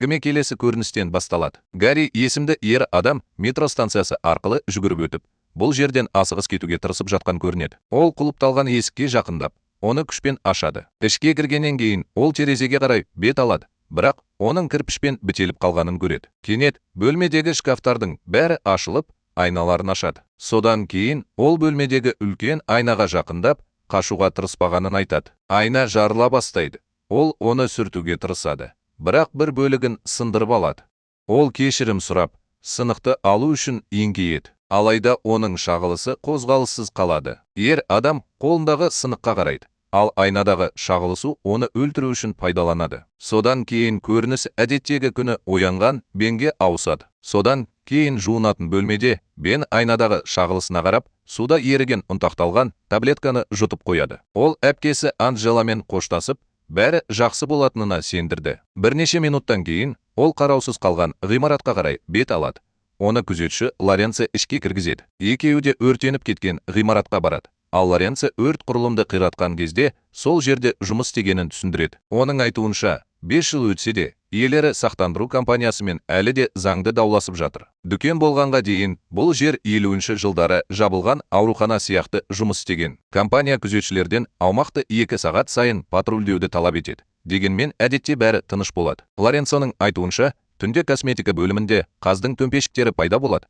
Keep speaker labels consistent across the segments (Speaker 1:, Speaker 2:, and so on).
Speaker 1: Әңгіме келесі көріністен басталады. Гарри есімді ер адам метро станциясы арқылы жүгіріп өтіп, бұл жерден асығыс кетуге тырысып жатқан көрінеді. Ол құлыпталған есікке жақындап, оны күшпен ашады. Ішке кіргеннен кейін ол терезеге қарай бет алады, бірақ оның кірпішпен бітеліп қалғанын көреді. Кенет бөлмедегі шкафтардың бәрі ашылып, айналарын ашады. Содан кейін ол бөлмедегі үлкен айнаға жақындап, қашуға тырыспағанын айтады. Айна жарыла бастайды. Ол оны сүртуге тырысады, бірақ бір бөлігін сындырып алады. Ол кешірім сұрап, сынықты алу үшін еңкейеді. Алайда оның шағылысы қозғалыссыз қалады. Ер адам қолындағы сыныққа қарайды, ал айнадағы шағылысу оны өлтіру үшін пайдаланады. Содан кейін көрініс әдеттегі күні оянған Бенге ауысады. Содан кейін жуынатын бөлмеде Бен айнадағы шағылысына қарап, суда еріген ұнтақталған таблетканы жұтып қояды. Ол әпкесі Анджеламен қоштасып, бәрі жақсы болатынына сендірді. Бірнеше минуттан кейін ол қараусыз қалған ғимаратқа қарай бет алады. Оны күзетші Лоренцо ішке кіргізеді. Екеуі де өртеніп кеткен ғимаратқа барады. Ал Лоренцо өрт құрылымды қиратқан кезде сол жерде жұмыс істегенін түсіндіреді. Оның айтуынша, 5 жыл өтсе де, иелері сақтандыру компаниясымен әлі де заңды дауласып жатыр. Дүкен болғанға дейін бұл жер 50-ші жылдары жабылған аурухана сияқты жұмыс істеген. Компания күзетшілерден аумақты 2 сағат сайын патрульдеуді талап етеді. Дегенмен әдетте бәрі тыныш болады. Лоренцоның айтуынша, түнде косметика бөлімінде қаздың төмпешіктері пайда болады.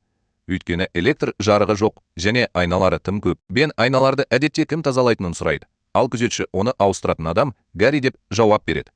Speaker 1: Өйткені электр жарығы жоқ және айналары тым көп. Бен айналарды әдетте кім тазалайтынын сұрайды. Ал күзетші оны ауыстыратын адам Гарри деп жауап береді.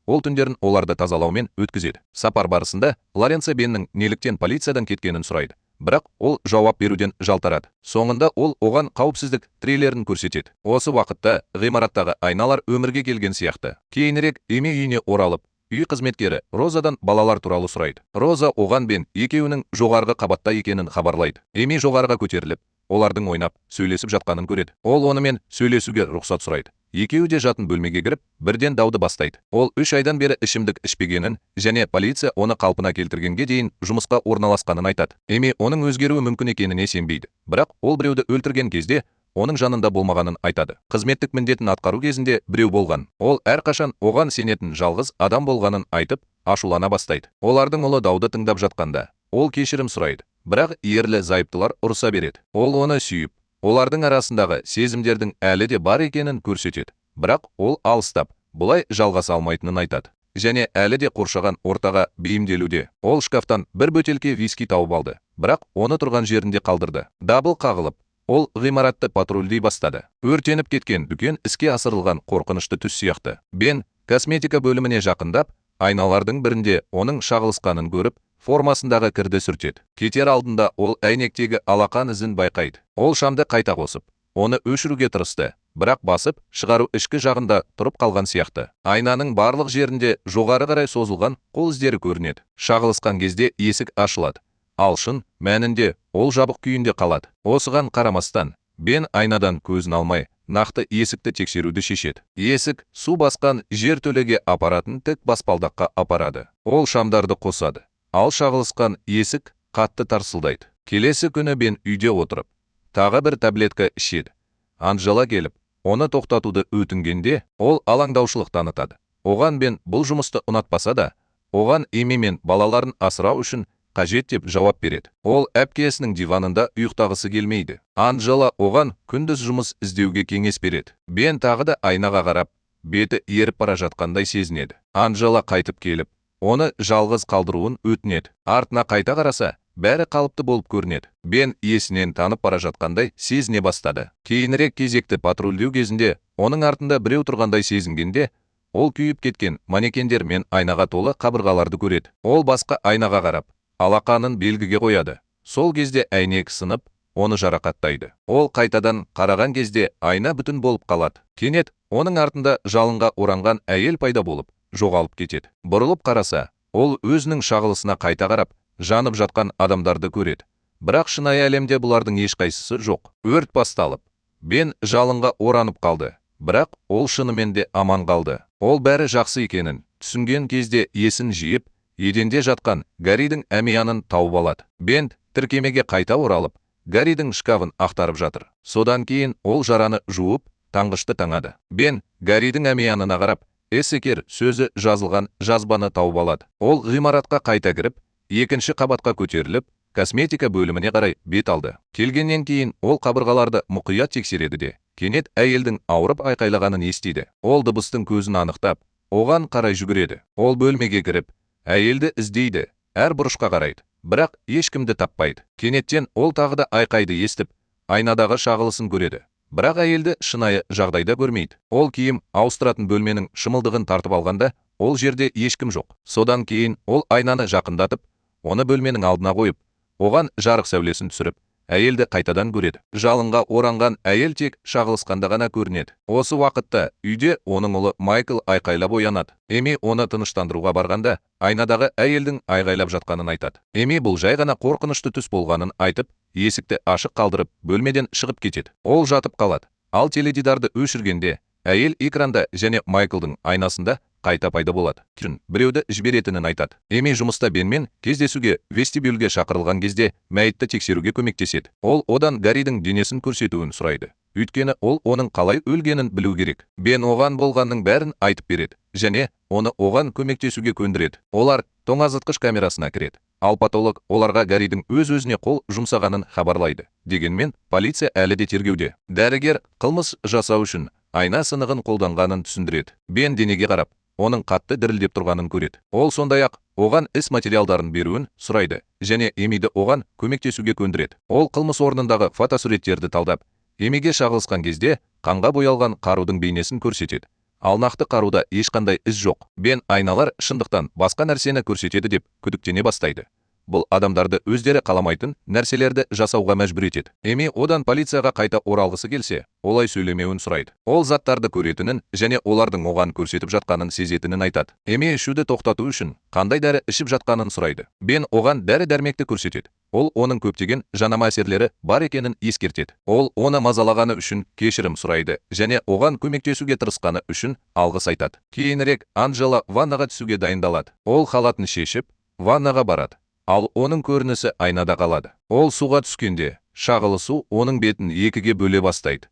Speaker 1: Ол түндерін оларды тазалаумен өткізеді. Сапар барысында Лоренцо Беннің неліктен полициядан кеткенін сұрайды. Бірақ ол жауап беруден жалтарады. Соңында ол оған қауіпсіздік трейлерін көрсетеді. Осы уақытта ғимараттағы айналар өмірге келген сияқты. Кейінірек Эми үйіне оралып, үй қызметкері Розадан балалар туралы сұрайды. Роза оған Бен екеуінің жоғарғы қабатта екенін хабарлайды. Эми жоғарыға көтеріліп, олардың ойнап, сөйлесіп жатқанын көреді. Ол онымен сөйлесуге рұқсат сұрайды. Екеуі де жатын бөлмеге кіріп, бірден дауды бастайды. Ол 3 айдан бері ішімдік ішпегенін және полиция оны қалпына келтіргенге дейін жұмысқа орналасқанын айтады. Эми оның өзгеруі мүмкін екеніне сенбейді. Бірақ ол біреуді өлтірген кезде оның жанында болмағанын айтады. Қызметтік міндетін атқару кезінде біреу болған. Ол әрқашан оған сенетін жалғыз адам болғанын айтып, ашулана бастайды. Олардың ұлы дауды тыңдап жатқанда, ол кешірім сұрайды. Бірақ ерлі зайыптылар ұрыса береді. Ол оны сүйіп, олардың арасындағы сезімдердің әлі де бар екенін көрсетеді. Бірақ ол алыстап, бұлай жалғаса алмайтынын айтады. Және әлі де қоршаған ортаға бейімделуде. Ол шкафтан бір бөтелке виски тауып алды. Бірақ оны тұрған жерінде қалдырды. Дабыл қағылып, ол ғимаратты патрульдей бастады. Өртеніп кеткен дүкен іске асырылған қорқынышты түс сияқты. Бен косметика бөліміне жақындап, айналардың бірінде оның шағылысқанын көріп, формасындағы кірді сүртеді. Кетер алдында ол әйнектегі алақан ізін байқайды. Ол шамды қайта қосып, оны өшіруге тырысты, бірақ басып, шығару ішкі жағында тұрып қалған сияқты. Айнаның барлық жерінде жоғары қарай созылған қол іздері көрінеді. Шағылысқан кезде есік ашылады. Ал шын мәнінде ол жабық күйінде қалады. Осыған қарамастан, Бен айнадан көзін алмай, нақты есікті тексеруді шешеді. Есік су басқан жертөлеге апаратын тік баспалдаққа апарады. Ол шамдарды қосады. Ал шағылысқан есік қатты тарсылдайды. Келесі күні Бен үйде отырып, тағы бір таблетка ішеді. Анджела келіп, оны тоқтатуды өтінгенде, ол алаңдаушылық танытады. Оған Бен бұл жұмысты ұнатпаса да, оған Эми мен балаларын асырау үшін қажет деп жауап береді. Ол әпкесінің диванында ұйықтағысы келмейді. Анджела оған күндіз жұмыс іздеуге кеңес береді. Бен тағы да айнаға қарап, беті еріп бара жатқандай сезінеді. Анджела қайтып келіп, оны жалғыз қалдыруын өтінеді. Артына қайта қараса, бәрі қалыпты болып көрінеді. Бен есінен танып бара жатқандай сезіне бастады. Кейінірек кезекті патрульдеу кезінде, оның артында біреу тұрғандай сезінгенде, ол күйіп кеткен манекендер мен айнаға толы қабырғаларды көреді. Ол басқа айнаға қарап, алақанын белгіге қояды. Сол кезде әйнек сынып, оны жарақаттайды. Ол қайтадан қараған кезде айна бүтін болып қалады. Кенет оның артында жалынға оранған әйел пайда болып, жоғалып кетеді. Бұрылып қараса, ол өзінің шағылысына қайта қарап, жанып жатқан адамдарды көреді. Бірақ шынайы әлемде бұлардың ешқайсысы жоқ. Өрт басталып, Бен жалынға оранып қалды. Бірақ ол шынымен де аман қалды. Ол бәрі жақсы екенін түсінген кезде есін жиып, еденде жатқан Гарридің әмиянын тауып алады. Бен тіркемеге қайта оралып, Гарридің шкафын ақтарып жатыр. Содан кейін ол жараны жуып, таңғышты таңады. Бен Гарридің әмиянына қарап, Эссекер сөзі жазылған жазбаны тауып алады. Ол ғимаратқа қайта кіріп, екінші қабатқа көтеріліп, косметика бөліміне қарай бет алды. Келгеннен кейін ол қабырғаларды мұқият тексереді де, кенет әйелдің ауырып айқайлағанын естиді. Ол дыбыстың көзін анықтап, оған қарай жүгіреді. Ол бөлмеге кіріп, әйелді іздейді, әр бұрышқа қарайды, бірақ ешкімді таппайды. Кенеттен ол тағы да айқайды естіп, айнадағы шағылысын көреді. Бірақ әйелді шынайы жағдайда көрмейді. Ол киім ауыстыратын бөлменің шымылдығын тартып алғанда, ол жерде ешкім жоқ. Содан кейін ол айнаны жақындатып, оны бөлменің алдына қойып, оған жарық сәулесін түсіріп, әйелді қайтадан көреді. Жалынға оранған әйел тек шағылысқанда ғана көрінеді. Осы уақытта үйде оның ұлы Майкл айқайлап оянады. Эми оны тыныштандыруға барғанда, айнадағы әйелдің айғайлап жатқанын айтады. Эми бұл жай ғана қорқынышты түс болғанын айтып, есікті ашық қалдырып, бөлмеден шығып кетеді. Ол жатып қалады. Ал теледидарды өшіргенде, әйел экранда және Майклдың айнасында қайта пайда болады. Біреуді жіберетінін айтады. Эми жұмыста Бенмен кездесуге вестибюльге шақырылған кезде мәйітті тексеруге көмектеседі. Ол одан Гарридің денесін көрсетуін сұрайды. Өйткені ол оның қалай өлгенін білу керек. Бен оған болғанның бәрін айтып береді және оны оған көмектесуге көндіреді. Олар тоңазытқыш камерасына кіреді. Ал патолог оларға Гарридің өз-өзіне қол жұмсағанын хабарлайды. Дегенмен, полиция әлі де тергеуде. Дәрігер қылмыс жасау үшін айна сынығын қолданғанын түсіндіреді. Бен денеге қарап, оның қатты дірілдеп тұрғанын көреді. Ол сондай-ақ оған іс материалдарын беруін сұрайды және Эмиді оған көмектесуге көндіреді. Ол қылмыс орнындағы фотосуреттерді талдап, Эмиге шағылысқан кезде қанға боялған қарудың бейнесін көрсетеді. Ал нақты қаруда ешқандай із жоқ. Бен айналар шындықтан басқа нәрсені көрсетеді деп күдіктене бастайды. Бұл адамдарды өздері қаламайтын нәрселерді жасауға мәжбүр етеді. Эми одан полицияға қайта оралғысы келсе, олай сөйлемеуін сұрайды. Ол заттарды көретінін және олардың оған көрсетіп жатқанын сезетінін айтады. Эми ішуді тоқтату үшін қандай дәрі ішіп жатқанын сұрайды. Бен оған дәрі-дәрмекті көрсетеді. Ол оның көптеген жанама әсерлері бар екенін ескертеді. Ол оны мазалағаны үшін кешірім сұрайды және оған көмектесуге тырысқаны үшін алғыс айтады. Кейінірек Анджела ваннаға түсуге дайындалады. Ол халатын шешіп, ваннаға барады. Ал оның көрінісі айнада қалады. Ол суға түскенде, шағылысу оның бетін екіге бөле бастайды.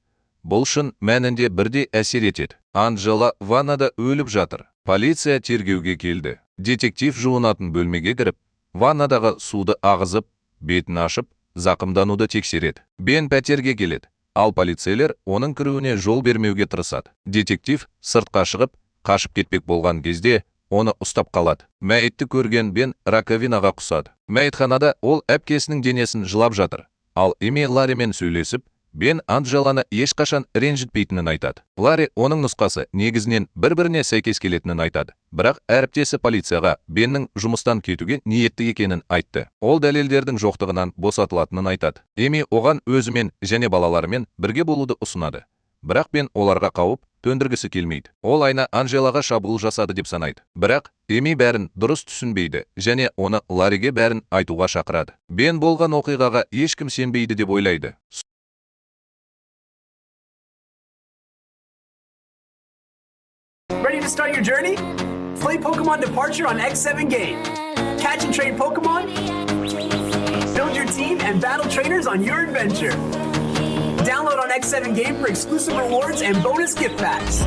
Speaker 1: Бұл шын мәнінде бірдей әсер етеді. Анджела ваннада өліп жатыр. Полиция тергеуге келді. Детектив жуынатын бөлмеге кіріп, ваннадағы суды ағызып, бетін ашып, зақымдануды тексереді. Бен пәтерге келеді. Ал полицейлер оның кіруіне жол бермеуге тырысады. Детектив сыртқа шығып, қашып кетпек болған кезде, оны ұстап қалады. Мәйітті көрген Бен раковинаға құсады. Мәйітханада ол әпкесінің денесін жылап жатыр. Ал Эми Ларримен сөйлесіп, Бен Анджеланы ешқашан ренжітпейтінін айтады. Ларри оның нұсқасы негізінен бір-біріне сәйкес келетінін айтады. Бірақ әріптесі полицияға Беннің жұмыстан кетуге ниетті екенін айтты. Ол дәлелдердің жоқтығынан босатылатынын айтады. Эми оған өзімен және балаларымен бірге болуды ұсынады. Бірақ Бен оларға қауіп төндіргісі келмейді. Ол айна Анджелаға шабуыл жасады деп санайды. Бірақ Эми бәрін дұрыс түсінбейді және оны Ларриге бәрін айтуға шақырады. Бен болған оқиғаға ешкім сенбейді деп ойлайды.
Speaker 2: Ready to start your journey? Play Pokemon Departure on X7 Game. Catch and train Pokemon, build your team, and battle trainers on your adventure. Download on X7 Game for exclusive rewards and bonus gift packs.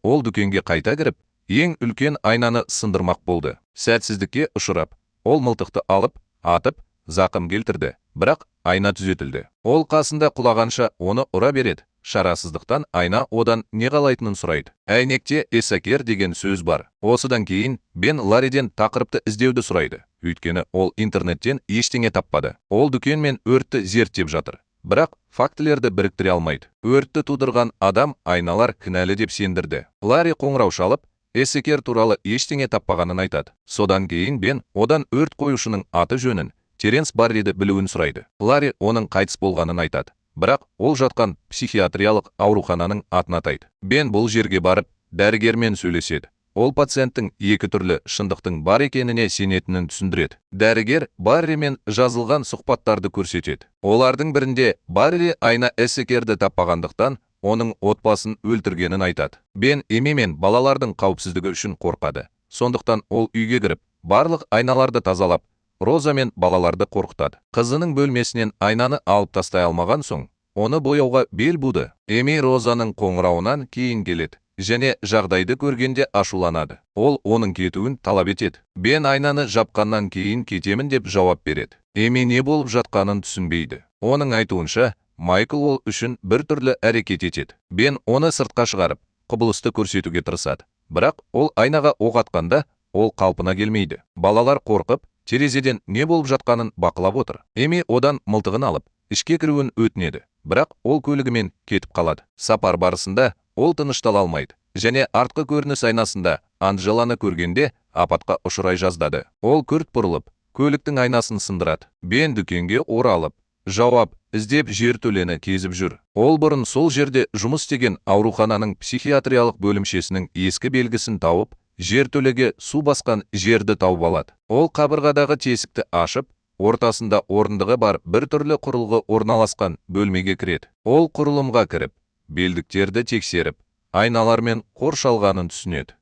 Speaker 1: Ол дүкенге қайта кіріп, ең үлкен айнаны сындырмақ болды. Сәтсіздікке ұшырап, ол мылтықты алып, атып, зақым келтірді. Бірақ айна түзетілді. Ол қасында құлағанша оны ұра береді. Шарасыздықтан айна одан не қалайтынын сұрайды. Әйнекте эссекер деген сөз бар. Осыдан кейін Бен Ларриден тақырыпты іздеуді сұрайды. Өйткені ол интернеттен ештеңе таппады. Ол дүкен мен өртті зерттеп жатыр. Бірақ фактілерді біріктіре алмайды. Өртті тудырған адам айналар кінәлі деп сендірді. Ларри қоңырау шалып, эссекер туралы ештеңе таппағанын айтады. Содан кейін Бен одан өрт қоюшының аты жөнін, Теренс Барриді білуін сұрайды. Ларри оның қайтыс болғанын айтады. Бірақ ол жатқан психиатриялық аурухананың атын атайды. Бен бұл жерге барып, дәрігермен сөйлеседі. Ол пациенттің екі түрлі шындықтың бар екеніне сенетінін түсіндіреді. Дәрігер Барримен жазылған сұхбаттарды көрсетеді. Олардың бірінде Барри айна эссекерді таппағандықтан оның отбасын өлтіргенін айтады. Бен Эми мен балалардың қауіпсіздігі үшін қорқады. Сондықтан ол үйге кіріп, барлық айналарды тазалап, Роза мен балаларды қорқытады. Қызының бөлмесінен айнаны алып тастай алмаған соң, оны бояуға бел буды. Эми Розаның қоңырауынан кейін келеді және жағдайды көргенде ашуланады. Ол оның кетуін талап етеді. Бен айнаны жапқаннан кейін кетемін деп жауап береді. Эми не болып жатқанын түсінбейді. Оның айтуынша, Майкл ол үшін бір түрлі әрекет етеді. Бен оны сыртқа шығарып, құбылысты көрсетуге тырысады. Бірақ ол айнаға оқ атқанда, ол қалпына келмейді. Балалар қорқып, терезеден не болып жатқанын бақылап отыр. Эми одан мылтығын алып, ішке кіруін өтінеді. Бірақ ол көлігімен кетіп қалады. Сапар барысында ол тыныштала алмайды. Және артқы көрініс айнасында Анджеланы көргенде апатқа ұшырай жаздады. Ол күрт бұрылып, көліктің айнасын сындырады. Бен дүкенге оралып, жауап іздеп жертөлені кезіп жүр. Ол бұрын сол жерде жұмыс істеген аурухананың психиатриялық бөлімшесінің ескі белгісін тауып, жертөлеге су басқан жерді тауып алады. Ол қабырғадағы тесікті ашып, ортасында орындығы бар бір түрлі құрылғы орналасқан бөлмеге кіреді. Ол құрылымға кіріп, белдіктерді тексеріп, айналар мен қоршалғанын түсінеді.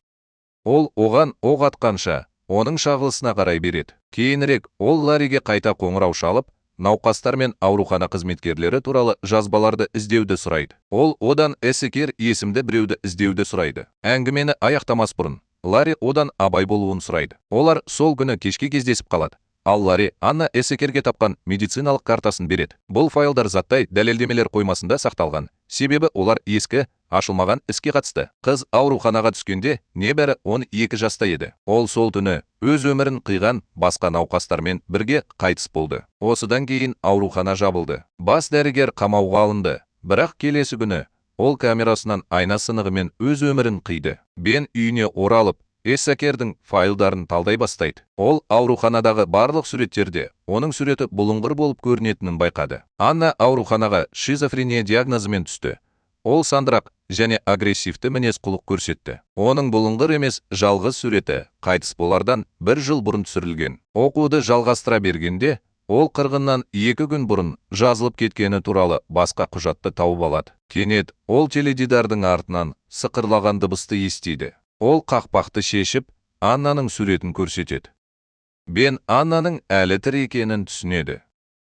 Speaker 1: Ол оған оқ атқанша, оның шағылысына қарай береді. Кейінірек ол Лариге қайта қоңырау шалып, науқастар мен аурухана қызметкерлері туралы жазбаларды іздеуді сұрайды. Ол одан Эссекер есімді біреуді іздеуді сұрайды. Әңгімені аяқтамас бұрын, Ларри одан абай болуын сұрайды. Олар сол күні кешке кездесіп қалады. Ал Ларри Анна Эссекерге тапқан медициналық картасын береді. Бұл файлдар заттай дәлелдемелер қоймасында сақталған. Себебі олар ескі, ашылмаған іске қатысты. Қыз ауруханаға түскенде небәрі 12 жаста еді. Ол сол түні өз өмірін қиған басқа науқастармен бірге қайтыс болды. Осыдан кейін аурухана жабылды. Бас дәрігер қамауға алынды. Бірақ келесі күні ол камерасынан айна сынығымен өз өмірін қиды. Бен үйіне оралып, Эссекердің файлдарын талдай бастайды. Ол ауруханадағы барлық суреттерде оның суреті бұлыңғыр болып көрінетінін байқады. Анна ауруханаға шизофрения диагнозымен түсті. Ол сандырақ және агрессивті мінез құлық көрсетті. Оның бұлыңғыр емес жалғыз суреті қайтыс болардан 1 жыл бұрын түсірілген. Оқуды жалғастыра бергенде, ол қырғыннан 2 күн бұрын жазылып кеткені туралы басқа құжатты тауып алады. Кенет ол теледидардың артынан сықырлаған дыбысты естиді. Ол қақпақты шешіп, Аннаның суретін көрсетеді. Бен Аннаның әлі тірі екенін түсінеді.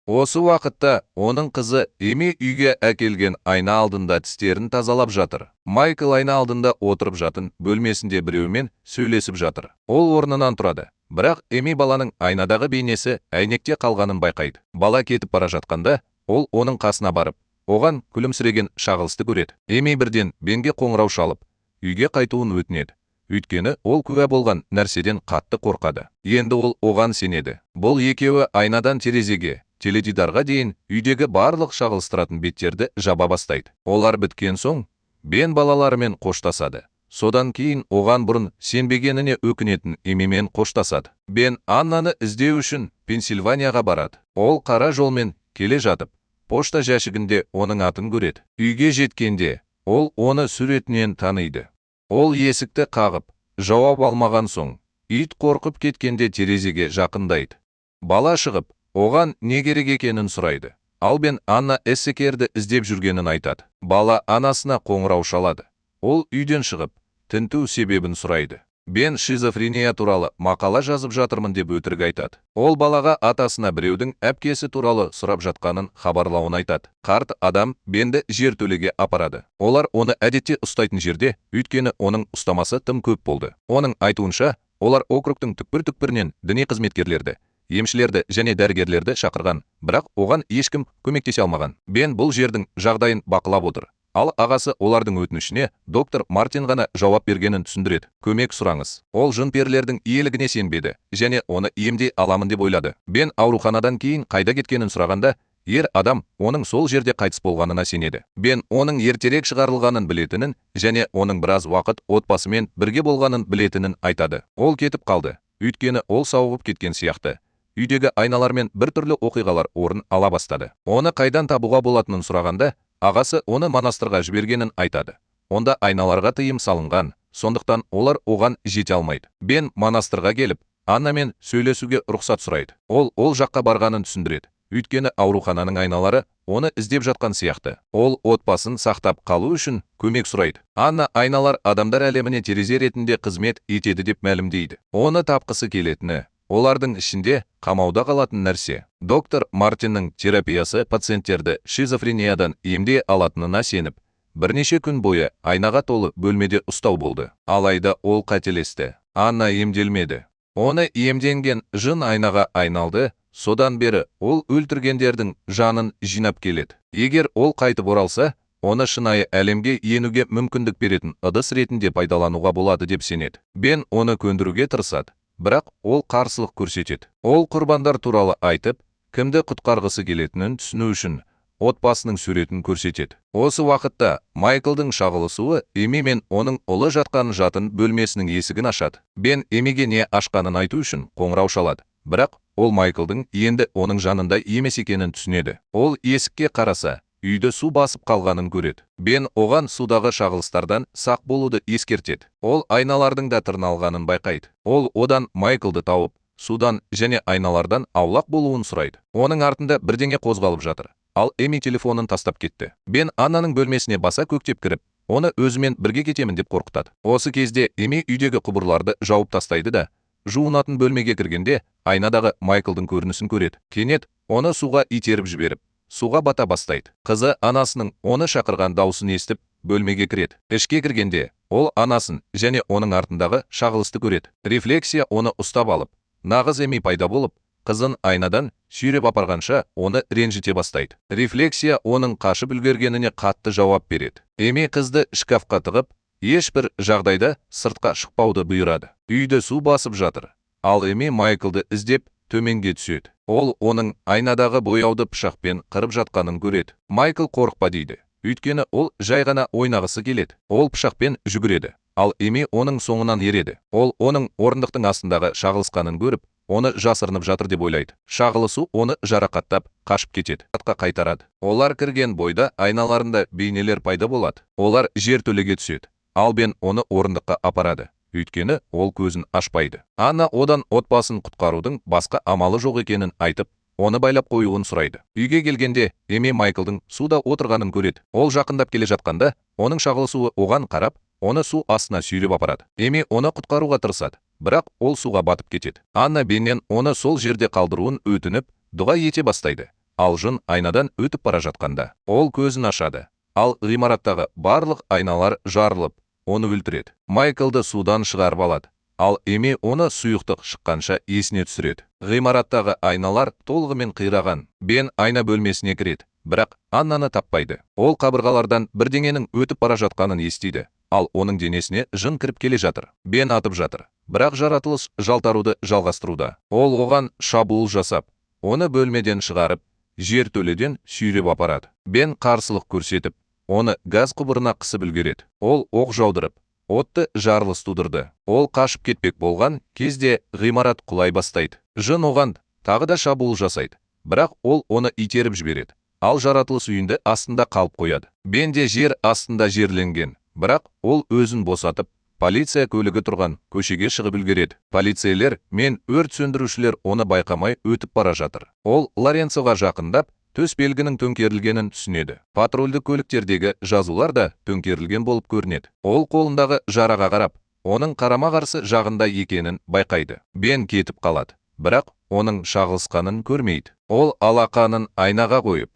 Speaker 1: Осы уақытта оның қызы Эми үйге әкелген айна алдында тістерін тазалап жатыр. Майкл айна алдында отырып жатын бөлмесінде біреумен сөйлесіп жатыр. Ол орнынан тұрады. Бірақ Эми баланың айнадағы бейнесі әйнекте қалғанын байқайды. Бала кетіп бара жатқанда, ол оның қасына барып, оған күлімсіреген шағылысты көреді. Эми бірден Бенге қоңырау шалып, үйге қайтуын өтінеді. Өйткені ол куә болған нәрседен қатты қорқады. Енді ол оған сенеді. Бұл екеуі айнадан терезеге, теледидарға дейін үйдегі барлық шағылыстыратын беттерді жаба бастайды. Олар біткен соң, Бен балаларымен қоштасады. Содан кейін оған бұрын сенбегеніне өкінетін Эмимен қоштасады. Бен Аннаны іздеу үшін Пенсильванияға барады. Ол қара жолмен келе жатып, пошта жәшігінде оның атын көреді. Үйге жеткенде, ол оны суретінен таниды. Ол есікті қағып, жауап алмаған соң, ит қорқып кеткенде терезеге жақындайды. Бала шығып, оған не керек екенін сұрайды. Ал Бен Анна Эссекерді іздеп жүргенін айтады. Бала анасына қоңырау шалады. Ол үйден шығып, тінту себебін сұрайды. Бен шизофрения туралы мақала жазып жатырмын деп өтірік айтады. Ол балаға атасына біреудің әпкесі туралы сұрап жатқанын хабарлауын айтады. Қарт адам Бенді жертөлеге апарады. Олар оны әдетте ұстайтын жерде, өйткені оның ұстамасы тым көп болды. Оның айтуынша, олар округтың түкпір-түкпірінен діни қызметкерлерді, емшілерді және дәрігерлерді шақырған, бірақ оған ешкім көмектесе алмаған. Бен бұл жердің жағдайын бақылап отыр. Ал ағасы олардың өтінішіне доктор Мартин ғана жауап бергенін түсіндіреді. Көмек сұраңыз. Ол жын-перілердің иелігіне сенбеді және оны емдей аламын деп ойлады. Бен ауруханадан кейін қайда кеткенін сұрағанда, ер адам оның сол жерде қайтыс болғанына сенеді. Бен оның ертерек шығарылғанын білетінін және оның біраз уақыт отбасымен бірге болғанын білетінін айтады. Ол кетіп қалды, өйткені ол сауығып кеткен сияқты. Үйдегі айналармен бір түрлі оқиғалар орын ала бастады. Оны қайдан табуға болатынын сұрағанда, ағасы оны монастырға жібергенін айтады. Онда айналарға тыйым салынған, сондықтан олар оған жете алмайды. Бен монастырға келіп, Аннамен сөйлесуге рұқсат сұрайды. Ол жаққа барғанын түсіндіреді. Өйткені аурухананың айналары оны іздеп жатқан сияқты. Ол отбасын сақтап қалу үшін көмек сұрайды. Анна айналар адамдар әлеміне терезе ретінде қызмет етеді деп мәлімдейді. Оны тапқысы келетіні, олардың ішінде қамауда қалатын нәрсе. Доктор Мартиннің терапиясы пациенттерді шизофрениядан емде алатынына сеніп, бірнеше күн бойы айнаға толы бөлмеде ұстау болды. Алайда ол қателесті. Анна емделмеді. Оны емденген жын айнаға айналды. Содан бері ол өлтіргендердің жанын жинап келеді. Егер ол қайтып оралса, оны шынайы әлемге енуге мүмкіндік беретін ыдыс ретінде пайдалануға болады деп сенеді. Бен оны көндіруге тырысады, бірақ ол қарсылық көрсетеді. Ол құрбандар туралы айтып, кімді құтқарғысы келетінін түсіну үшін отбасының суретін көрсетеді. Осы уақытта Майклдың шағылысуы Эми мен оның ұлы жатқан жатын бөлмесінің есігін ашады. Бен Эмиге не ашқанын айту үшін қоңырау шалады. Бірақ ол Майклдың енді оның жанында емес екенін түсінеді. Ол есікке қараса, үйді су басып қалғанын көреді. Бен оған судағы шағылыстардан сақ болуды ескертеді. Ол айналардың да тырналғанын байқайды. Ол одан Майклды тауып, судан және айналардан аулақ болуын сұрайды. Оның артында бірдеңе қозғалып жатыр. Ал Эми телефонын тастап кетті. Бен Аннаның бөлмесіне баса көктеп кіріп, оны өзімен бірге кетемін деп қорқытады. Осы кезде Эми үйдегі құбырларды жауып тастайды да, жуынатын бөлмеге кіргенде айнадағы Майклдың көрінісін көреді. Кенет оны суға итеріп жіберіп, суға бата бастайды. Қызы анасының оны шақырған дауысын естіп, бөлмеге кіреді. Ішке кіргенде ол анасын және оның артындағы шағылысты көреді. Рефлексия оны ұстап алып, нағыз Эми пайда болып, қызын айнадан сүйреп апарғанша оны ренжіте бастайды. Рефлексия оның қашып үлгергеніне қатты жауап береді. Эми қызды шкафқа тығып, ешбір жағдайда сыртқа шықпауды бұйырады. Үйді су басып жатыр. Ал Эми Майклды іздеп төменге түседі. Ол оның айнадағы бояуды пышақпен қырып жатқанын көреді. Майкл қорықпа дейді. Өйткені ол жай ғана ойнағысы келеді. Ол пышақпен жүгіреді. Ал Эми оның соңынан ереді. Ол оның орындықтың астындағы шағылысқанын көріп, оны жасырынып жатыр деп ойлайды. Шағылысу оны жарақаттап, қашып кетеді. Атқа қайтарады. Олар кірген бойда айналарында бейнелер пайда болады. Олар жертөлеге түседі. Ал Бен оны орындыққа апарады. Өйткені ол көзін ашпайды. Анна одан отбасын құтқарудың басқа амалы жоқ екенін айтып, оны байлап қоюын сұрайды. Үйге келгенде Эми Майклдың суда отырғанын көреді. Ол жақындап келе жатқанда, оның шағылысуы оған қарап, оны су астына сүйреп апарады. Эми оны құтқаруға тырысады, бірақ ол суға батып кетеді. Анна Беннен оны сол жерде қалдыруын өтініп, дұға ете бастайды. Ал жын айнадан өтіп бара жатқанда, ол көзін ашады. Ал ғимараттағы барлық айналар жарылып, оны өлтіреді. Майклды судан шығарып алады. Ал Эми оны сұйықтық шыққанша есіне түсіреді. Ғимараттағы айналар толығымен қираған. Бен айна бөлмесіне кіреді, бірақ Аннаны таппайды. Ол қабырғалардан бірдеңенің өтіп бара жатқанын естиді. Ал оның денесіне жын кіріп келе жатыр. Бен атып жатыр. Бірақ жаратылыс жалтаруды жалғастыруда. Ол оған шабуыл жасап, оны бөлмеден шығарып, жертөледен сүйреп апарады. Бен қарсылық көрсетіп, оны газ құбырына қысып үлгереді. Ол оқ жаудырып, отты жарылыс тудырды. Ол қашып кетпек болған кезде ғимарат құлай бастайды. Жын оған тағы да шабуыл жасайды. Бірақ ол оны итеріп жібереді. Ал жаратылыс үйінде астында қалып қояды. Бен де жер астында жерленген. Бірақ ол өзін босатып, полиция көлігі тұрған көшеге шығып үлгереді. Полицейлер мен өрт сөндірушілер оны байқамай өтіп бара жатыр. Ол Лоренцоға жақындап, төс белгінің төңкерілгенін түсінеді. Патрульді көліктердегі жазулар да төңкерілген болып көрінеді. Ол қолындағы жараға қарап, оның қарама-қарсы жағында екенін байқайды. Бен кетіп қалады, бірақ оның шағылысқанын көрмейді. Ол алақанын айнаға қойып,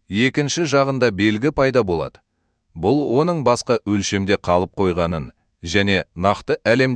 Speaker 1: екінші жағында белгі пайда болады. Бұл оның басқа өлшемде қалып қойғанын және нақты әлемде